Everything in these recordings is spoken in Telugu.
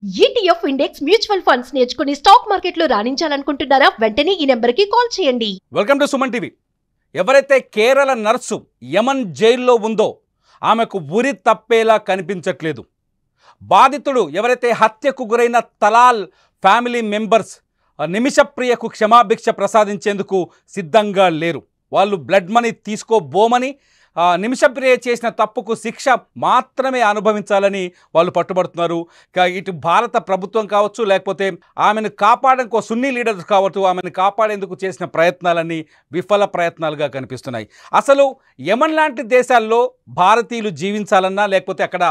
ETF ఇండెక్స్ మ్యూచువల్ ఫండ్స్ నేర్చుకుని స్టాక్ మార్కెట్లో రాణించాలనుకుంటున్నారా? వెంటనే ఈ నెంబర్కి కాల్ చేయండి. Welcome to Suman TV. ఎవరైతే కేరళ నర్సు యమన్ జైల్లో ఉందో ఆమెకు ఉరి తప్పేలా కనిపించట్లేదు. బాధితుడు ఎవరైతే హత్యకు గురైన తలాల్ ఫ్యామిలీ మెంబర్స్ నిమిషప్రియకు క్షమాభిక్ష ప్రసాదించేందుకు సిద్ధంగా లేరు. వాళ్ళు బ్లడ్ మనీ తీసుకోబోమని, నిమిషప్రియ చేసిన తప్పుకు శిక్ష మాత్రమే అనుభవించాలని వాళ్ళు పట్టుబడుతున్నారు. ఇటు భారత ప్రభుత్వం కావచ్చు, లేకపోతే ఆమెను కాపాడడానికి సున్నీ లీడర్స్ కావచ్చు, ఆమెను కాపాడేందుకు చేసిన ప్రయత్నాలన్నీ విఫల ప్రయత్నాలుగా కనిపిస్తున్నాయి. అసలు యమన్ లాంటి దేశాల్లో భారతీయులు జీవించాలన్నా, లేకపోతే అక్కడ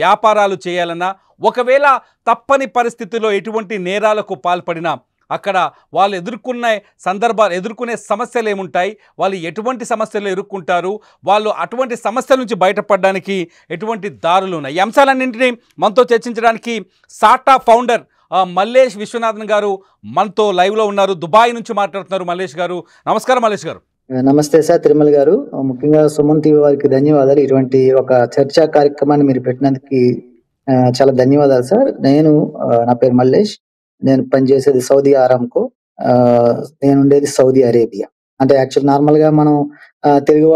వ్యాపారాలు చేయాలన్నా, ఒకవేళ తప్పని పరిస్థితుల్లో ఎటువంటి నేరాలకు పాల్పడినా అక్కడ వాళ్ళు ఎదుర్కొనే సమస్యలు ఏముంటాయి, వాళ్ళు ఎటువంటి సమస్యలు ఎదుర్కొంటారు, వాళ్ళు అటువంటి సమస్యల నుంచి బయటపడడానికి ఎటువంటి దారులు ఉన్నాయి, ఈ అంశాలన్నింటినీ మనతో చర్చించడానికి సాటా ఫౌండర్ మల్లేష్ విశ్వనాథన్ గారు మనతో లైవ్లో ఉన్నారు. దుబాయ్ నుంచి మాట్లాడుతున్నారు. మల్లేష్ గారు నమస్కారం. మల్లేష్ గారు నమస్తే సార్. తిరుమల గారు, ముఖ్యంగా సుమన్ టీవీ వారికి ధన్యవాదాలు. ఇటువంటి ఒక చర్చా కార్యక్రమాన్ని మీరు పెట్టినందుకు చాలా ధన్యవాదాలు సార్. నా పేరు మల్లేష్. నేను పనిచేసేది సౌదీ ఆరామ్కో. నేను ఉండేది సౌదీ అరేబియా. అంటే యాక్చువల్ నార్మల్ గా మనం తెలుగు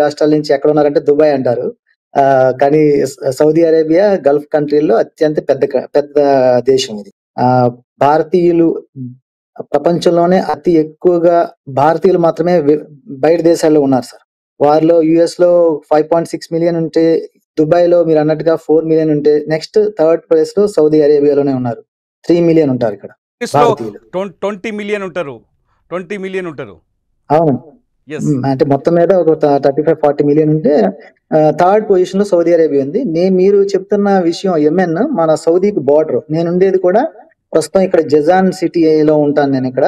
రాష్ట్రాల నుంచి ఎక్కడ ఉన్నారంటే దుబాయ్ అంటారు. కానీ సౌదీ అరేబియా గల్ఫ్ కంట్రీల్లో అత్యంత పెద్ద దేశం ఇది. భారతీయులు ప్రపంచంలోనే అతి ఎక్కువగా భారతీయులు మాత్రమే బయట దేశాల్లో ఉన్నారు సార్. వారిలో యుఎస్ లో 5.6 మిలియన్ ఉంటే, దుబాయ్ లో మీరు అన్నట్టుగా 4 మిలియన్ ఉంటే, నెక్స్ట్ థర్డ్ ప్లేస్ లో సౌదీ అరేబియాలోనే ఉన్నారు. 3 మిలియన్ ఉంటారు ఇక్కడ. 20 మిలియన్ ఉంటారు. అవును, అంటే మొత్తం మీద ఒక 35-40 మిలియన్ ఉంటే థర్డ్ పొజిషన్ లో సౌదీ అరేబియా ఉంది. మీరు చెప్తున్న విషయం యెమెన్ మన సౌదీకి బార్డర్. నేను ఉండేది కూడా ప్రస్తుతం ఇక్కడ జెజాన్ సిటీలో ఉంటాను నేను ఇక్కడ.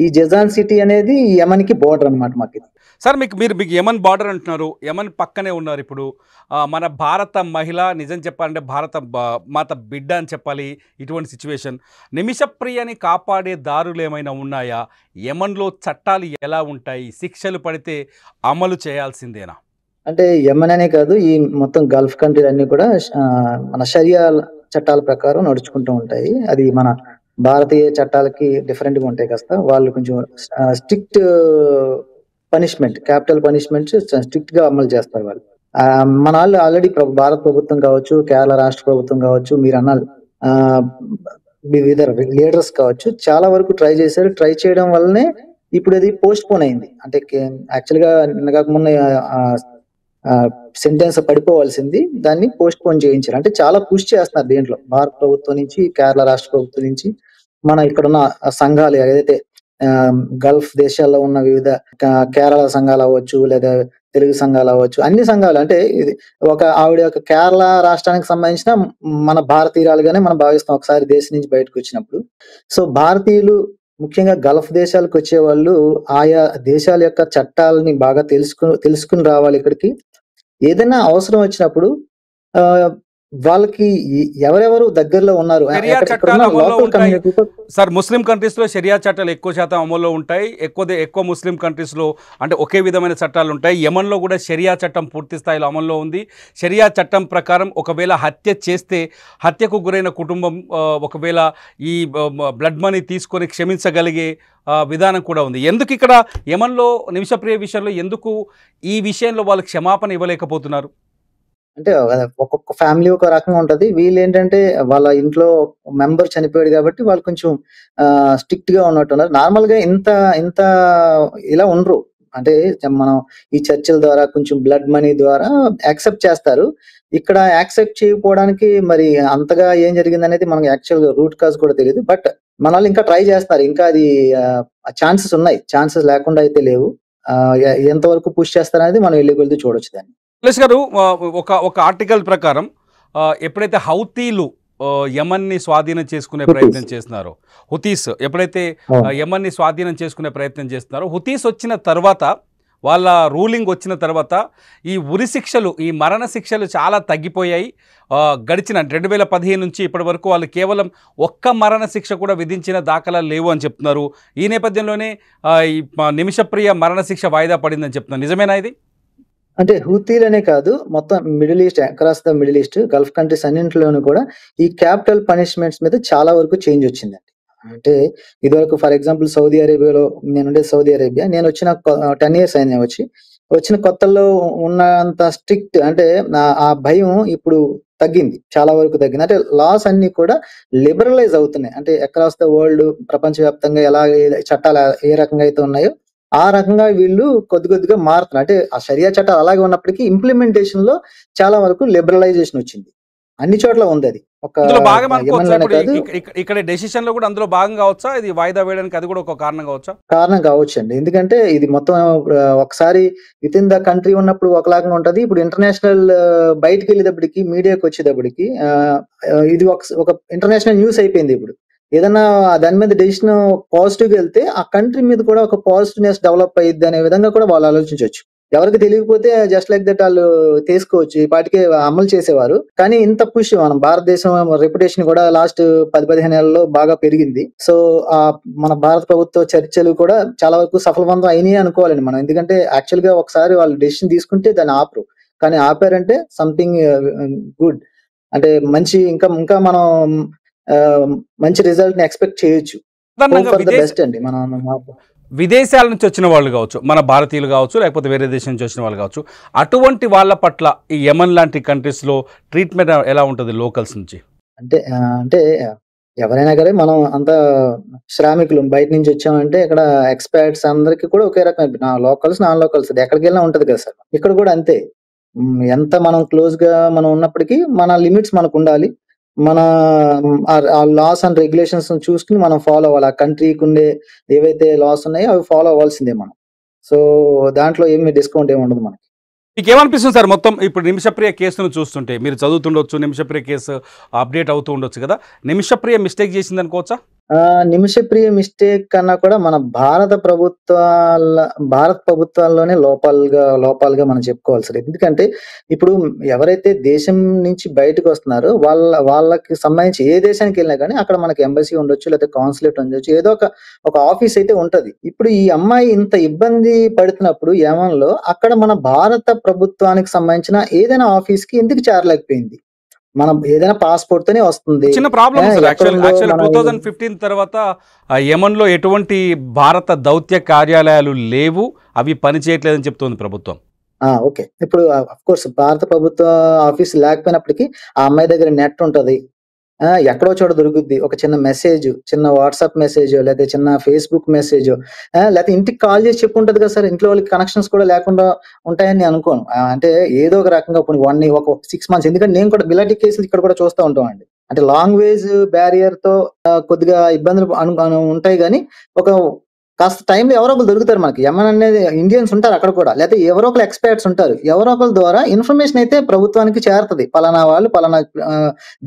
ఈ జెజాన్ సిటీ అనేది యెమెన్ కి బార్డర్ అనమాట మాకు ఇది. సార్, మీకు యెమెన్ బార్డర్ అంటున్నారు, యెమెన్ పక్కనే ఉన్నారు. ఇప్పుడు మన భారత మహిళ, నిజం చెప్పాలంటే భారత మాత బిడ్డ అని చెప్పాలి ఇటువంటి సిచ్యువేషన్. నిమిషప్రియని కాపాడే దారులు ఏమైనా ఉన్నాయా? యెమెన్లో చట్టాలు ఎలా ఉంటాయి? శిక్షలు పడితే అమలు చేయాల్సిందేనా? అంటే యెమెన్ అనే కాదు, ఈ మొత్తం గల్ఫ్ కంట్రీలు అన్ని కూడా మన షరియా చట్టాల ప్రకారం నడుచుకుంటూ ఉంటాయి. అది మన భారతీయ చట్టాలకి డిఫరెంట్ గా ఉంటాయి కాస్త. వాళ్ళు కొంచెం strict punishment, capital punishments strict గా అమలు చేస్తారు వాళ్ళు. మన వాళ్ళు ఆల్రెడీ భారత ప్రభుత్వం కావచ్చు, కేరళ రాష్ట్ర ప్రభుత్వం కావచ్చు, మీరు అన్నారు వివిధ లీడర్స్ కావచ్చు, చాలా వరకు ట్రై చేశారు. ట్రై చేయడం వల్లనే ఇప్పుడు అది పోస్ట్ పోన్ అయింది. అంటే యాక్చువల్ గా నిన్న మొన్న సెంటెన్స్ పడిపోవాల్సింది, దాన్ని పోస్ట్ పోన్ చేయించారు. అంటే చాలా పుష్ చేస్తున్నారు దీంట్లో, భారత ప్రభుత్వం నుంచి, కేరళ రాష్ట్ర ప్రభుత్వం నుంచి, మన ఇక్కడున్న సంఘాలు ఏదైతే గల్ఫ్ దేశాల్లో ఉన్న వివిధ కేరళ సంఘాలు అవ్వచ్చు, లేదా తెలుగు సంఘాలు అవ్వచ్చు, అన్ని సంఘాలు. అంటే ఇది ఆవిడ కేరళ రాష్ట్రానికి సంబంధించిన మన భారతీయురాలుగానే మనం భావిస్తాం ఒకసారి దేశం నుంచి బయటకు వచ్చినప్పుడు. సో భారతీయులు ముఖ్యంగా గల్ఫ్ దేశాలకు వచ్చే వాళ్ళు ఆయా దేశాల యొక్క చట్టాలని బాగా తెలుసుకుని రావాలి ఇక్కడికి. ఏదైనా అవసరం వచ్చినప్పుడు వాళ్ళకి ఎవరెవరు దగ్గరలో ఉన్నారు. సార్, ముస్లిం కంట్రీస్ లో షరియా చట్టాలు ఎక్కువ శాతం అమల్లో ఉంటాయి. ఎక్కువ ముస్లిం కంట్రీస్ లో అంటే ఒకే విధమైన చట్టాలు ఉంటాయి. యెమెన్ లో కూడా షరియా చట్టం పూర్తి స్థాయిలో అమల్లో ఉంది. షరియా చట్టం ప్రకారం ఒకవేళ హత్య చేస్తే హత్యకు గురైన కుటుంబం ఒకవేళ ఈ బ్లడ్ మనీ తీసుకొని క్షమించగలిగే విధానం కూడా ఉంది. ఎందుకు ఇక్కడ యెమెన్లో నిమిషప్రియ విషయంలో ఎందుకు ఈ విషయంలో వాళ్ళు క్షమాపణ ఇవ్వలేకపోతున్నారు? అంటే ఒక్కొక్క ఫ్యామిలీ ఒక రకంగా ఉంటది. వీళ్ళు ఏంటంటే వాళ్ళ ఇంట్లో మెంబర్ చనిపోయాడు కాబట్టి వాళ్ళు కొంచెం స్ట్రిక్ట్ గా ఉన్నట్టున్నారు. నార్మల్ గా ఇంత ఇలా ఉండరు. అంటే మనం ఈ చర్చల ద్వారా కొంచెం బ్లడ్ మనీ ద్వారా యాక్సెప్ట్ చేస్తారు. ఇక్కడ యాక్సెప్ట్ చేయకపోవడానికి మరి అంతగా ఏం జరిగింది అనేది మనకి యాక్చువల్ గా రూట్ కాజ్ కూడా తెలియదు. బట్ మన వాళ్ళు ఇంకా ట్రై చేస్తున్నారు. ఇంకా అది ఛాన్సెస్ ఉన్నాయి, ఛాన్సెస్ లేకుండా అయితే లేవు. ఎంతవరకు పుష్ చేస్తారనేది మనం వెళ్ళి చూడొచ్చు దాన్ని. మల్లేష్ గారు, ఒక ఆర్టికల్ ప్రకారం ఎప్పుడైతే హౌతీలు యెమెన్ని స్వాధీనం చేసుకునే ప్రయత్నం చేస్తున్నారో, హుతీస్ ఎప్పుడైతే యెమెన్ని స్వాధీనం చేసుకునే ప్రయత్నం చేస్తున్నారో, హుతీస్ వచ్చిన తర్వాత, వాళ్ళ రూలింగ్ వచ్చిన తర్వాత ఈ ఉరి శిక్షలు, ఈ మరణ శిక్షలు చాలా తగ్గిపోయాయి. గడిచిన 2015 నుంచి ఇప్పటి వరకు వాళ్ళు కేవలం ఒక్క మరణ శిక్ష కూడా విధించిన దాఖలాలు లేవు అని చెప్తున్నారు. ఈ నేపథ్యంలోనే ఈ నిమిషప్రియ మరణ శిక్ష వాయిదా పడిందని చెప్తున్నారు. నిజమేనా ఇది? అంటే హూతీలనే కాదు, మొత్తం middle east, across the middle east, Gulf countries అన్నింటిలోనూ కూడా ఈ క్యాపిటల్ పనిష్మెంట్స్ మీద చాలా వరకు చేంజ్ వచ్చిందండి. అంటే ఇదివరకు ఫర్ ఎగ్జాంపుల్ సౌదీ అరేబియాలో, నేనుండేది సౌదీ అరేబియా. నేను వచ్చిన 10 ఇయర్స్ అయింది నేను వచ్చి. వచ్చిన కొత్తల్లో ఉన్నంత స్ట్రిక్ట్ అంటే ఆ భయం ఇప్పుడు తగ్గింది. చాలా వరకు తగ్గింది. అంటే లాస్ అన్నీ కూడా లిబరలైజ్ అవుతున్నాయి. అంటే అక్రాస్ ద వరల్డ్, ప్రపంచవ్యాప్తంగా ఎలా చట్టాలు ఏ రకంగా అయితే ఉన్నాయో ఆ రకంగా వీళ్ళు కొద్ది కొద్దిగా మారుతున్నారు. అంటే ఆ షరియా చట్టాలు అలాగే ఉన్నప్పటికీ ఇంప్లిమెంటేషన్ లో చాలా వరకు లిబరలైజేషన్ వచ్చింది. అన్ని చోట్ల ఉంది అది. ఒక అందులో భాగం అనుకోవచ్చా? యెమెన్‌లోనే ఇప్పుడు కాదు, ఇక్కడ డెసిషన్ లో కూడా అందులో భాగం కావచ్చా? ఇది వాయిదా వేయడానికి అది కూడా ఒక కారణం కావచ్చా? కారణం కావచ్చండి. ఎందుకంటే ఇది మొత్తం ఒకసారి వితిన్ ద కంట్రీ ఉన్నప్పుడు ఒకలాగా ఉంటది. ఇప్పుడు ఇంటర్నేషనల్ బయటికెళ్ళేటప్పటికి, మీడియాకొచ్చేటప్పటికి ఇది ఒక ఇంటర్నేషనల్ న్యూస్ అయిపోయింది ఇప్పుడు. ఏదన్నా దాని మీద డెసిషన్ పాజిటివ్‌గా ఎళ్తే ఆ కంట్రీ మీద కూడా ఒక పాజిటివ్‌నెస్ డెవలప్ అయ్యిద్ది అనే విధంగా కూడా వాళ్ళు ఆలోచించొచ్చు. ఎవరికి తెలియకపోతే జస్ట్ లైక్ దట్ ఆళ్ళు తీసుకోవచ్చు. ఈ పాటికే అమలు చేసేవారు. కానీ ఇంత పుష్ మన భారతదేశం రెప్యుటేషన్ కూడా లాస్ట్ 10, 15 నెలల్లో బాగా పెరిగింది. సో, మన భారత ప్రభుత్వ చర్చలు కూడా చాలా వరకు సఫలవంతం అయినాయి అనుకోవాలండి మనం. ఎందుకంటే యాక్చువల్‌గా ఒకసారి వాళ్ళు డెసిషన్ తీసుకుంటే దాన్ని ఆపరు. కానీ ఆపారంటే సంథింగ్ గుడ్. అంటే మంచి ఇంకా ఇంకా మనం మంచి రిజల్ట్‌ని ఎక్స్‌పెక్ట్ చేయొచ్చు. హోప్ సాధారణంగా ఫర్ ద బెస్ట్ అండి. విదేశాల నుంచి వచ్చిన వాళ్ళు కావచ్చు, మన భారతీయులు కావచ్చు, లేకపోతే వేరే దేశం నుంచి వచ్చిన వాళ్ళు కావచ్చు, అటువంటి వాళ్ళ పట్ల ఈ యెమెన్ లాంటి కంట్రీస్లో ట్రీట్మెంట్ ఎలా ఉంటుంది లోకల్స్ నుంచి? అంటే ఎవరైనా గాని మనం అంతా శ్రామికులం. బయట నుంచి వచ్చామంటే ఇక్కడ ఎక్స్‌పర్ట్స్ అందరికి కూడా ఒకే రకమైన లోకల్స్, నాన్ లోకల్స్ అది ఎక్కడికెళ్ళినా ఉంటది కదా సార్. ఇక్కడ కూడా అంతే. ఎంత మనం క్లోజ్‌గా మనం ఉన్నప్పటికీ మన లిమిట్స్ మనకుండాలి. మన ఆ లాస్ అండ్ రెగ్యులేషన్స్ చూసుకొని మనం ఫాలో అవ్వాలి. ఆ కంట్రీకుండే ఏవైతే లాస్ ఉన్నాయో అవి ఫాలో అవ్వాల్సిందే మనం. సో, దాంట్లో ఏమి డిస్కౌంట్ ఏమి ఉండదు మనకి. మీకేమనిపిస్తుంది సార్ మొత్తం ఇప్పుడు నిమిషప్రియ కేసును చూస్తుంటే? మీరు చదువుతుండొచ్చు, నిమిషప్రియ కేసు అప్డేట్ అవుతూ ఉండొచ్చు కదా. నిమిషప్రియ మిస్టేక్ చేసింది అనుకోవచ్చా? నిమిషప్రియ మిస్టేక్ కన్నా కూడా మన భారత ప్రభుత్వాల్లోనే లోపాలుగా మనం చెప్పుకోవాలి సార్. ఎందుకంటే ఇప్పుడు ఎవరైతే దేశం నుంచి బయటకొస్తున్నారో వాళ్ళకి సంబంధించి ఏ దేశానికెళ్ళినా గానీ అక్కడ మనకి ఎంబసీ ఉండొచ్చు, లేకపోతే కాన్సులేట్ ఉండొచ్చు. ఏదో ఒక ఆఫీస్ అయితే ఉంటది. ఇప్పుడు ఈ అమ్మాయి ఇంత ఇబ్బంది పడుతున్నప్పుడు యెమెన్‌లో అక్కడ మన భారత ప్రభుత్వానికి సంబంధించిన ఏదైనా ఆఫీస్‌కి ఎందుకు చేరలేకపోయింది? మనం ఏదైనా పాస్‌పోర్ట్ తోనే వస్తుంది. చిన్న ప్రాబ్లం సార్. ఎక్కడుందో యాక్చువల్ మన 2015 తర్వాత యెమెన్‌లో ఎటువంటి భారత దౌత్య కార్యాలయాలు లేవు, అవి పని చేయట్లేదని చెప్తోంది ప్రభుత్వం. ఓకే. ఇప్పుడు ఆఫ్‌కోర్స్ భారత ప్రభుత్వ ఆఫీస్ లేకపోయినప్పటికీ ఆ అమ్మాయి దగ్గర నెట్ ఉంటది. ఎక్కడో చోట దొరుకుద్ది. ఒక చిన్న మెసేజ్, చిన్న వాట్సాప్ మెసేజో, లేతే చిన్న ఫేస్‌బుక్ మెసేజో, లేతే ఇంటికి కాల్ చేసి చెప్పుంటది కదా సార్. ఇంట్లో వాళ్ళకి కనెక్షన్స్ కూడా లేకుండా ఉంటాయని నేను అనుకోను. అంటే ఏదో ఒక రకంగా పోనీ ఒక 6 మంత్స్, ఎందుకంటే నేను కూడా ఇలాంటి కేసులు ఇక్కడ కూడా చూస్తా ఉంటామండి. అంటే లాంగ్వేజ్ బ్యారియర్‌తో కొద్దిగా ఇబ్బందులు ఉంటాయి గానీ, ఒక కాస్త టైంలో ఎవరో ఒకళ్ళు దొరుకుతారు మనకి. యెమెన్ అనేది ఇండియన్స్ ఉంటారు అక్కడ కూడా. లేతే ఎవరో ఒకళ్ళు ఎక్స్‌పర్ట్స్ ఉంటారు. ఎవరో ఒకళ్ళ ద్వారా ఇన్ఫర్మేషన్ అయితే ప్రభుత్వానికి చేరతది. పలానా వాళ్ళు పలానా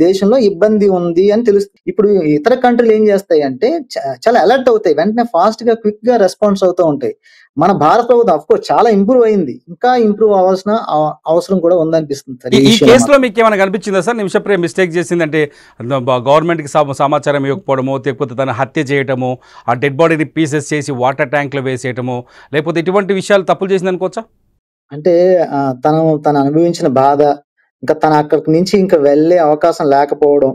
దేశంలో ఇబ్బంది ఉంది అని తెలుస్తది. ఇప్పుడు ఇతర కంట్రీలు ఏం చేస్తాయంటే చాలా అలర్ట్ అవుతాయి. వెంటనే ఫాస్ట్‌గా, క్విక్‌గా రెస్పాన్స్ అవుతూ ఉంటాయి. మన భారత ప్రభుత్వం ఆఫ్‌కోర్స్ చాలా ఇంప్రూవ్ అయింది. ఇంకా ఇంప్రూవ్ అవ్వాల్సిన అవసరం కూడా ఉందనిపిస్తుంది సార్ ఈ ఈ విషయంలో కేసులో మాత్రం. మీకేమైనా కనిపించిందా సార్? నిమిషప్రియ మిస్టేక్ చేసిందంటే గవర్నమెంట్‌కి సమాచారం ఇవ్వకపోవడమో, లేకపోతే తన హత్య చేయటమో, ఆ డెడ్ బాడీని పీసెస్ చేసి వాటర్ ట్యాంక్‌లో వేసేయటమో, లేకపోతే ఇటువంటి విషయాలు తప్పులు చేసింది అనుకోవచ్చా? అంటే తను అనుభవించిన బాధ, ఇంకా తను అక్కడి నుంచి ఇంకా వెళ్ళే అవకాశం లేకపోవడం.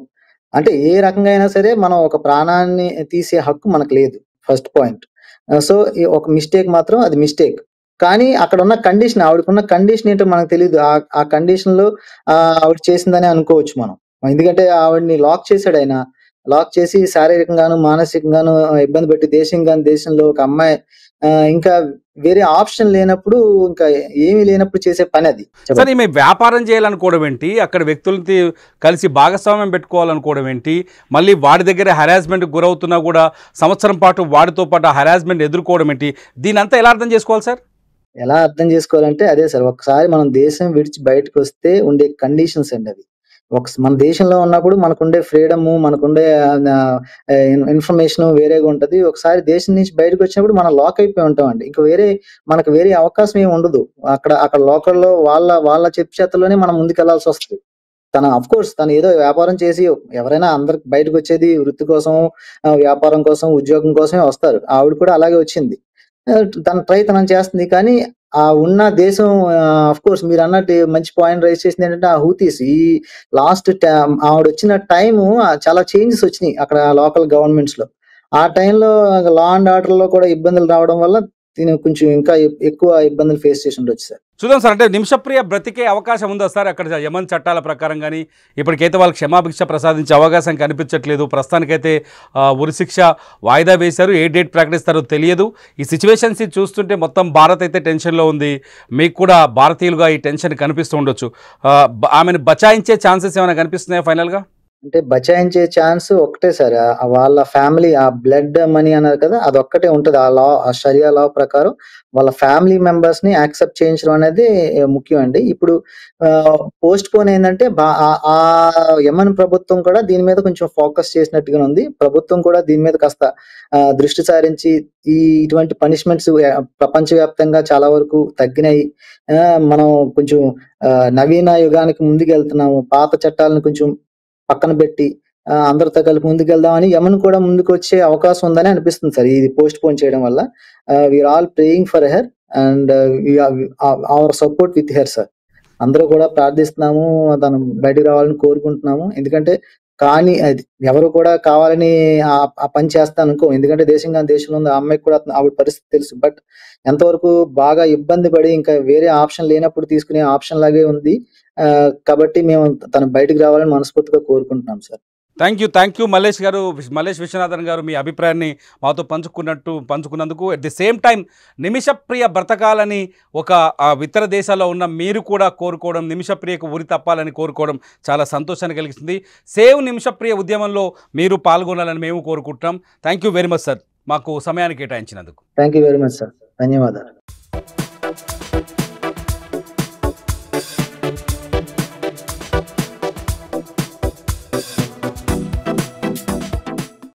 అంటే ఏ రకంగా అయినా సరే మనం ఒక ప్రాణాన్ని తీసే హక్కు మనకు లేదు. First point. సో, ఈ ఒక మిస్టేక్ మాత్రం అది మిస్టేక్. కానీ అక్కడున్న కండిషన్, ఆవిడకున్న కండిషన్ ఏంటో మనకు తెలీదు. ఆ కండిషన్‌లో ఆవిడ చేసిందనే అనుకోవచ్చు మనం. ఎందుకంటే ఆవిడని లాక్ చేసాడాయన. లాక్ చేసి శారీరకంగాను, మానసికంగాను ఇబ్బంది పెట్టి దేశంలో ఒక అమ్మాయి ఇంకా వేరే ఆప్షన్ లేనప్పుడు, ఇంకా ఏమీ లేనప్పుడు చేసే పనది. సార్, చెప్పండి. ఈమె వ్యాపారం చేయాలనుకోవడం ఏంటి? అక్కడ వ్యక్తులతో కలిసి భాగస్వామ్యం పెట్టుకోవాలనుకోవడం ఏంటి? మళ్ళీ వాడి దగ్గర హెరాస్మెంట్‌కి గురవుతున్నా కూడా సంవత్సరం పాటు వాడితో పాటు ఆ హెరాస్మెంట్ ఎదుర్కోవడం ఏంటి? దీనంతా ఎలా అర్థం చేసుకోవాలి సార్? ఎలా అర్థం చేసుకోవాలంటే అదే సార్. ఒకసారి మనం దేశం విడిచి బయటకొస్తే ఉండే కండిషన్స్ అండి అవి. మన దేశంలో ఉన్నప్పుడు మనకుండే ఫ్రీడము, మనకుండే ఇన్ఫర్మేషన్ వేరేగా ఉంటది. ఒకసారి దేశం నుంచి బయటకొచ్చినప్పుడు మనం లాక్ అయిపోయి ఉంటామండి. ఇంక మనకు వేరే అవకాశం ఏమి ఉండదు. అక్కడ లోకల్‌లో వాళ్ళ చెప్పు చేతల్లోనే మనం ముందుకెళ్లాల్సొస్తది. ఆఫ్‌కోర్స్ తను ఏదో వ్యాపారం చేసి, ఎవరైనా అందరికి బయటకొచ్చేది వృత్తి కోసం, వ్యాపారం కోసం, ఉద్యోగం కోసమే వస్తారు. ఆవిడ కూడా అలాగే వచ్చింది. తను చేస్తుంది. కానీ ఆ ఉన్న దేశం ఆఫ్ కోర్స్ మీరు అన్నట్టు మంచి పాయింట్ రైజ్ చేసింది ఏంటంటే, ఆ హూతీస్ ఈ లాస్ట్ ఆవిడొచ్చిన టైము చాలా చేంజెస్ వచ్చినాయి అక్కడ లోకల్ గవర్నమెంట్స్ లో. ఆ టైంలో లా అండ్ ఆర్డర్ లో కూడా ఇబ్బందులు రావడం వల్ల తిను కొంచెం ఇంకా ఎక్కువ ఇబ్బందులు ఫేస్ చేసి ఉండొచ్చు సార్. చూద్దాం సార్, అంటే నిమిషప్రియ బ్రతికే అవకాశం ఉందా సార్ అక్కడ యమన్ చట్టాల ప్రకారం? కానీ ఇప్పటికైతే వాళ్ళకి క్షమాభిక్ష ప్రసాదించే అవకాశం కనిపించట్లేదు. ప్రస్తుతానికైతే ఉరిశిక్ష వాయిదా వేశారు. ఏ డేట్ ప్రకటిస్తారో తెలియదు. ఈ సిచ్యువేషన్స్ చూస్తుంటే మొత్తం భారత్ అయితే టెన్షన్లో ఉంది. మీకు కూడా భారతీయులుగా ఈ టెన్షన్ కనిపిస్తూ ఉండొచ్చు. ఆమెను బచాయించే ఛాన్సెస్ ఏమైనా కనిపిస్తున్నాయా ఫైనల్గా? అంటే బచాయించే ఛాన్స్ ఒక్కటే సార్. వాళ్ళ ఫ్యామిలీ ఆ బ్లడ్ మనీ అన్నారు కదా, అదొక్కటే ఉంటది. ఆ లా, ఆ షరియా లా ప్రకారం వాళ్ళ ఫ్యామిలీ మెంబర్స్ ని యాక్సెప్ట్ చేయించడం అనేది ముఖ్యం అండి. ఇప్పుడు పోస్ట్ పోన్ ఏంటంటే ఆ యమన్ ప్రభుత్వం కూడా దీని మీద కొంచెం ఫోకస్ చేసినట్టుగా ఉంది. ప్రభుత్వం కూడా దీని మీద కాస్త దృష్టి సారించి ఇటువంటి పనిష్మెంట్స్ ప్రపంచవ్యాప్తంగా చాలా వరకు తగ్గినాయి. మనం కొంచెం నవీన యుగానికి ముందుకు వెళ్తున్నాము. పాత చట్టాలను కొంచెం పక్కన పెట్టి అందరితో కలిపి ముందుకెళ్దామని యమన్ కూడా ముందుకు వచ్చే అవకాశం ఉందని అనిపిస్తుంది సార్ ఇది పోస్ట్ పోన్ చేయడం వల్ల. We're all praying for her and our support with her sir. అందరూ కూడా ప్రార్థిస్తున్నాము, తను బయటకు రావాలని కోరుకుంటున్నాము. ఎందుకంటే కానీ అది ఎవరు కూడా కావాలని ఆ పని చేస్తాను అనుకో. ఎందుకంటే దేశంలో ఉంది. ఆ అమ్మాయికి కూడా ఆవిడ పరిస్థితి తెలుసు. బట్ ఎంతవరకు బాగా ఇబ్బంది పడి ఇంకా వేరే ఆప్షన్ లేనప్పుడు తీసుకునే ఆప్షన్ లాగే ఉంది. కాబట్టి మేము తను బయటకు రావాలని మనస్ఫూర్తిగా కోరుకుంటున్నాం సార్. థ్యాంక్ యూ మల్లేష్ గారు, మల్లేష్ విశ్వనాథన్ గారు, మీ అభిప్రాయాన్ని మాతో పంచుకున్నందుకు. At the same time Nimishapriya బ్రతకాలని ఒక ఇతర దేశాల్లో ఉన్న మీరు కూడా కోరుకోవడం, నిమిషప్రియకు ఉరి తప్పాలని కోరుకోవడం చాలా సంతోషాన్ని కలిగిస్తుంది. సేవ్ నిమిషప్రియ ఉద్యమంలో మీరు పాల్గొనాలని మేము కోరుకుంటున్నాం. Thank you very much sir, మాకు సమయాన్ని కేటాయించినందుకు. Thank you very much sir. ధన్యవాదాలు.